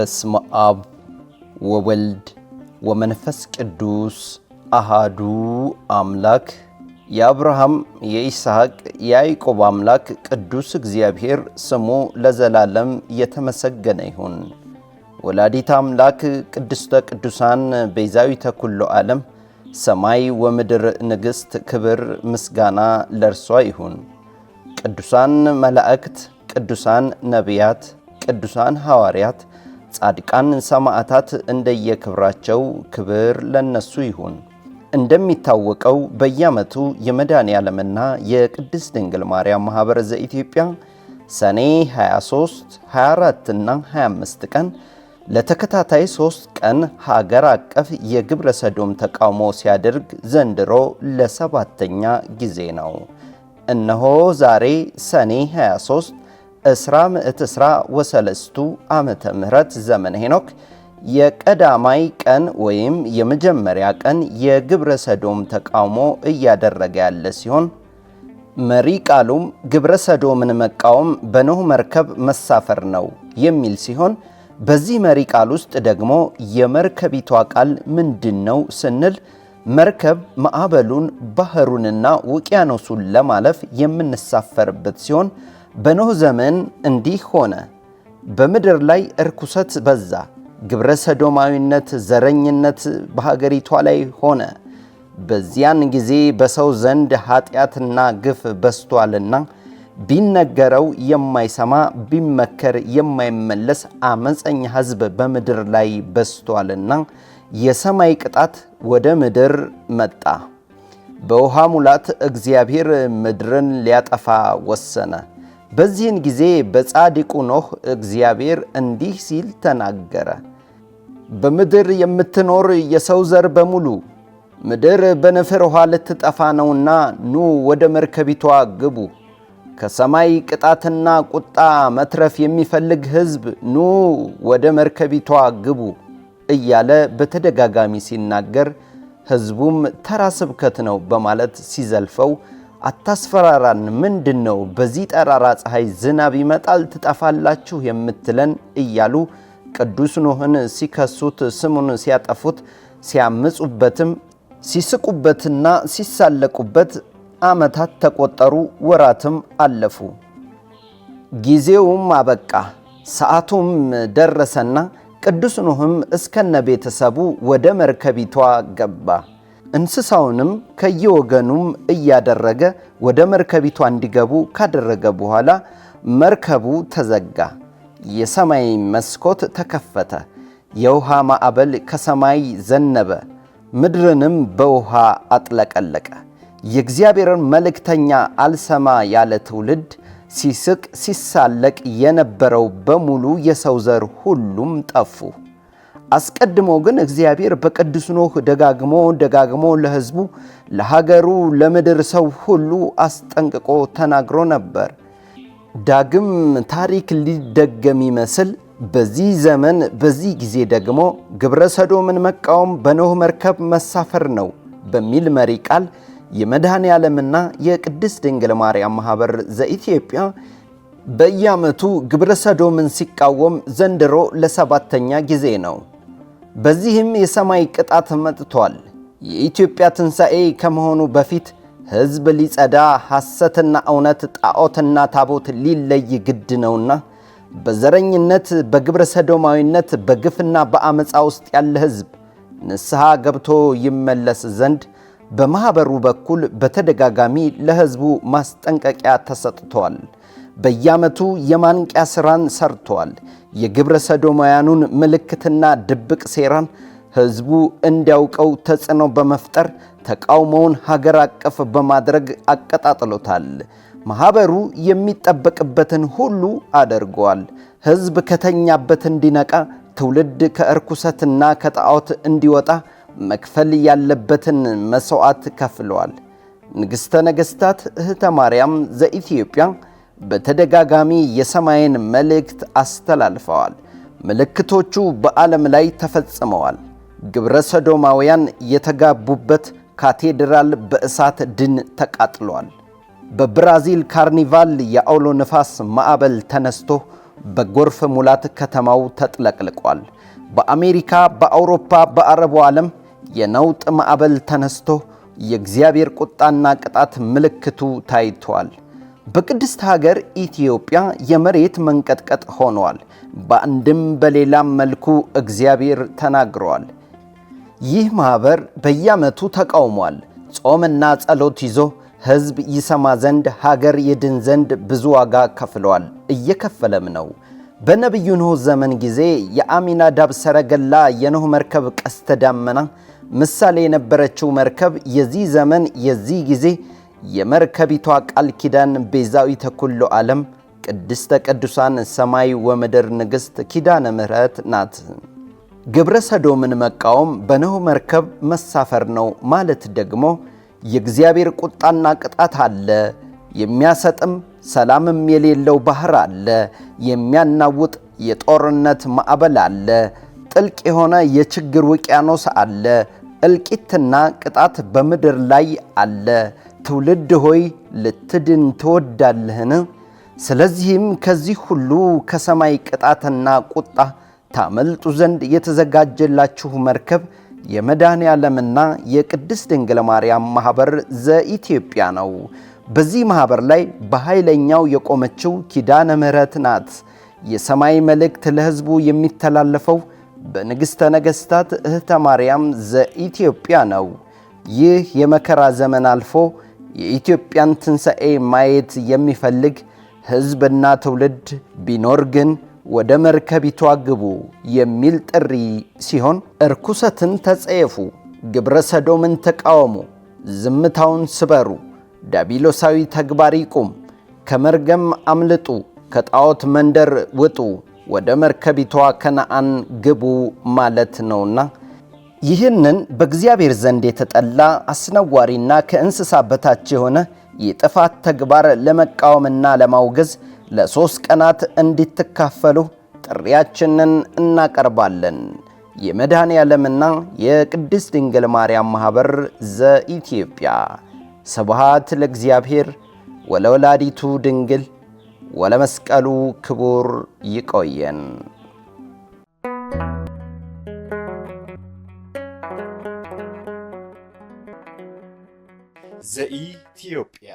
በስመ አብ ወወልድ ወመንፈስ ቅዱስ አሃዱ አምላክ የአብርሃም የይስሐቅ የያዕቆብ አምላክ ቅዱስ እግዚአብሔር ስሙ ለዘላለም የተመሰገነ ይሁን። ወላዲተ አምላክ ቅድስተ ቅዱሳን ቤዛዊተ ኩሉ ዓለም ሰማይ ወምድር ንግሥት ክብር ምስጋና ለእርሷ ይሁን። ቅዱሳን መላእክት፣ ቅዱሳን ነቢያት፣ ቅዱሳን ሐዋርያት፣ ጻድቃን ሰማዕታት እንደየክብራቸው ክብር ለነሱ ይሁን። እንደሚታወቀው በየዓመቱ የመድኃኔዓለምና የቅድስት ድንግል ማርያም ማኅበር ዘኢትዮጵያ ሰኔ 23፣ 24 እና 25 ቀን ለተከታታይ 3 ቀን ሀገር አቀፍ የግብረ ሰዶም ተቃውሞ ሲያደርግ ዘንድሮ ለ7ኛ ጊዜ ነው። እነሆ ዛሬ ሰኔ 23 እስራ ምዕት እስራ ወሰለስቱ ዓመተ ምህረት ዘመነ ሄኖክ የቀዳማይ ቀን ወይም የመጀመሪያ ቀን የግብረ ሰዶም ተቃውሞ እያደረገ ያለ ሲሆን መሪ ቃሉም ግብረ ሰዶምን መቃወም በኖህ መርከብ መሳፈር ነው የሚል ሲሆን በዚህ መሪ ቃል ውስጥ ደግሞ የመርከቢቷ ቃል ምንድነው ስንል መርከብ ማዕበሉን ባህሩንና ውቅያኖሱን ለማለፍ የምንሳፈርበት ሲሆን በኖህ ዘመን እንዲህ ሆነ። በምድር ላይ እርኩሰት በዛ፣ ግብረ ሰዶማዊነት፣ ዘረኝነት በሀገሪቷ ላይ ሆነ። በዚያን ጊዜ በሰው ዘንድ ኃጢአትና ግፍ በስቷልና ቢነገረው የማይሰማ ቢመከር የማይመለስ አመፀኛ ሕዝብ በምድር ላይ በስቷልና የሰማይ ቅጣት ወደ ምድር መጣ። በውሃ ሙላት እግዚአብሔር ምድርን ሊያጠፋ ወሰነ። በዚህን ጊዜ በጻድቁ ኖህ እግዚአብሔር እንዲህ ሲል ተናገረ። በምድር የምትኖር የሰው ዘር በሙሉ ምድር በነፍር ውሃ ልትጠፋ ነውና ኑ ወደ መርከቢቷ ግቡ። ከሰማይ ቅጣትና ቁጣ መትረፍ የሚፈልግ ሕዝብ ኑ ወደ መርከቢቷ ግቡ እያለ በተደጋጋሚ ሲናገር ሕዝቡም ተራ ስብከት ነው በማለት ሲዘልፈው አታስፈራራን፣ ምንድነው በዚህ ጠራራ ፀሐይ ዝናብ ይመጣል ትጠፋላችሁ የምትለን እያሉ ቅዱስ ኖህን ሲከሱት፣ ስሙን ሲያጠፉት፣ ሲያምፁበትም ሲስቁበትና ሲሳለቁበት ዓመታት ተቆጠሩ፣ ወራትም አለፉ። ጊዜውም አበቃ፣ ሰዓቱም ደረሰና ቅዱስ ኖህም እስከነ ቤተሰቡ ወደ መርከቢቷ ገባ። እንስሳውንም ከየወገኑም እያደረገ ወደ መርከቢቷ እንዲገቡ ካደረገ በኋላ መርከቡ ተዘጋ፣ የሰማይ መስኮት ተከፈተ፣ የውሃ ማዕበል ከሰማይ ዘነበ፣ ምድርንም በውሃ አጥለቀለቀ። የእግዚአብሔርን መልእክተኛ አልሰማ ያለ ትውልድ ሲስቅ ሲሳለቅ የነበረው በሙሉ የሰው ዘር ሁሉም ጠፉ። አስቀድሞ ግን እግዚአብሔር በቅዱስ ኖህ ደጋግሞ ለሕዝቡ፣ ለሀገሩ፣ ለምድር ሰው ሁሉ አስጠንቅቆ ተናግሮ ነበር። ዳግም ታሪክ ሊደገም ይመስል በዚህ ዘመን በዚህ ጊዜ ደግሞ ግብረ ሰዶምን መቃወም በኖህ መርከብ መሳፈር ነው በሚል መሪ ቃል የመድኃኔዓለምና የቅድስት ድንግል ማርያም ማኅበር ዘኢትዮጵያ በየዓመቱ ግብረ ሰዶምን ሲቃወም ዘንድሮ ለ7ኛ ጊዜ ነው። በዚህም የሰማይ ቅጣት መጥቷል። የኢትዮጵያ ትንሣኤ ከመሆኑ በፊት ሕዝብ ሊጸዳ፣ ሐሰትና እውነት፣ ጣዖትና ታቦት ሊለይ ግድ ነውና በዘረኝነት በግብረ ሰዶማዊነት በግፍና በአመፃ ውስጥ ያለ ሕዝብ ንስሐ ገብቶ ይመለስ ዘንድ በማኅበሩ በኩል በተደጋጋሚ ለሕዝቡ ማስጠንቀቂያ ተሰጥቷል። በየዓመቱ የማንቂያ ሥራን ሰርቷል። የግብረ ሰዶማውያኑን ምልክትና ድብቅ ሴራን ሕዝቡ እንዲያውቀው ተጽዕኖ በመፍጠር ተቃውሞውን ሀገር አቀፍ በማድረግ አቀጣጥሎታል። ማኅበሩ የሚጠበቅበትን ሁሉ አድርጓል። ሕዝብ ከተኛበት እንዲነቃ፣ ትውልድ ከእርኩሰትና ከጣዖት እንዲወጣ መክፈል ያለበትን መሥዋዕት ከፍለዋል። ንግሥተ ነገሥታት እህተ ማርያም ዘኢትዮጵያ በተደጋጋሚ የሰማይን መልእክት አስተላልፈዋል። ምልክቶቹ በዓለም ላይ ተፈጽመዋል። ግብረ ሰዶማውያን የተጋቡበት ካቴድራል በእሳት ድን ተቃጥሏል። በብራዚል ካርኒቫል የአውሎ ነፋስ ማዕበል ተነስቶ በጎርፍ ሙላት ከተማው ተጥለቅልቋል። በአሜሪካ፣ በአውሮፓ፣ በአረቡ ዓለም የነውጥ ማዕበል ተነስቶ የእግዚአብሔር ቁጣና ቅጣት ምልክቱ ታይቷል። በቅድስት ሀገር ኢትዮጵያ የመሬት መንቀጥቀጥ ሆኗል። በአንድም በሌላም መልኩ እግዚአብሔር ተናግሯል። ይህ ማህበር በየዓመቱ ተቃውሟል። ጾምና ጸሎት ይዞ ሕዝብ ይሰማ ዘንድ ሀገር ይድን ዘንድ ብዙ ዋጋ ከፍሏል፣ እየከፈለም ነው። በነቢዩ ኖህ ዘመን ጊዜ የአሚናዳብ ሰረገላ የኖህ መርከብ ቀስተ ደመና ምሳሌ የነበረችው መርከብ የዚህ ዘመን የዚህ ጊዜ የመርከቢቷ ቃል ኪዳን ቤዛዊተ ኩሉ ዓለም ቅድስተ ቅዱሳን ሰማይ ወምድር ንግሥት ኪዳነ ምሕረት ናት። ግብረ ሰዶምን መቃወም በኖህ መርከብ መሳፈር ነው ማለት ደግሞ የእግዚአብሔር ቁጣና ቅጣት አለ፣ የሚያሰጥም ሰላምም የሌለው ባህር አለ፣ የሚያናውጥ የጦርነት ማዕበል አለ፣ ጥልቅ የሆነ የችግር ውቅያኖስ አለ፣ እልቂትና ቅጣት በምድር ላይ አለ። ትውልድ ሆይ ልትድን ትወዳለህን? ስለዚህም ከዚህ ሁሉ ከሰማይ ቅጣትና ቁጣ ታመልጡ ዘንድ የተዘጋጀላችሁ መርከብ የመድኃኔ ዓለምና የቅድስት ድንግል ማርያም ማኅበር ዘኢትዮጵያ ነው። በዚህ ማኅበር ላይ በኃይለኛው የቆመችው ኪዳነ ምሕረት ናት። የሰማይ መልእክት ለሕዝቡ የሚተላለፈው በንግሥተ ነገሥታት እህተ ማርያም ዘኢትዮጵያ ነው። ይህ የመከራ ዘመን አልፎ የኢትዮጵያን ትንሣኤ ማየት የሚፈልግ ሕዝብና ትውልድ ቢኖር ግን ወደ መርከቢቷ ግቡ የሚል ጥሪ ሲሆን፣ እርኩሰትን ተጸየፉ፣ ግብረ ሰዶምን ተቃወሙ፣ ዝምታውን ስበሩ፣ ዲያብሎሳዊ ተግባር ይቁም፣ ከመርገም አምልጡ፣ ከጣዖት መንደር ውጡ፣ ወደ መርከቢቷ ከነዓን ግቡ ማለት ነውና ይህንን በእግዚአብሔር ዘንድ የተጠላ አስነዋሪና ከእንስሳ በታች የሆነ የጥፋት ተግባር ለመቃወምና ለማውገዝ ለ3 ቀናት እንድትካፈሉ ጥሪያችንን እናቀርባለን። የመድኃኔ ዓለምና የቅድስት ድንግል ማርያም ማኅበር ዘኢትዮጵያ። ስብሐት ለእግዚአብሔር ወለወላዲቱ ድንግል ወለመስቀሉ ክቡር። ይቆየን። ዘኢትዮጵያ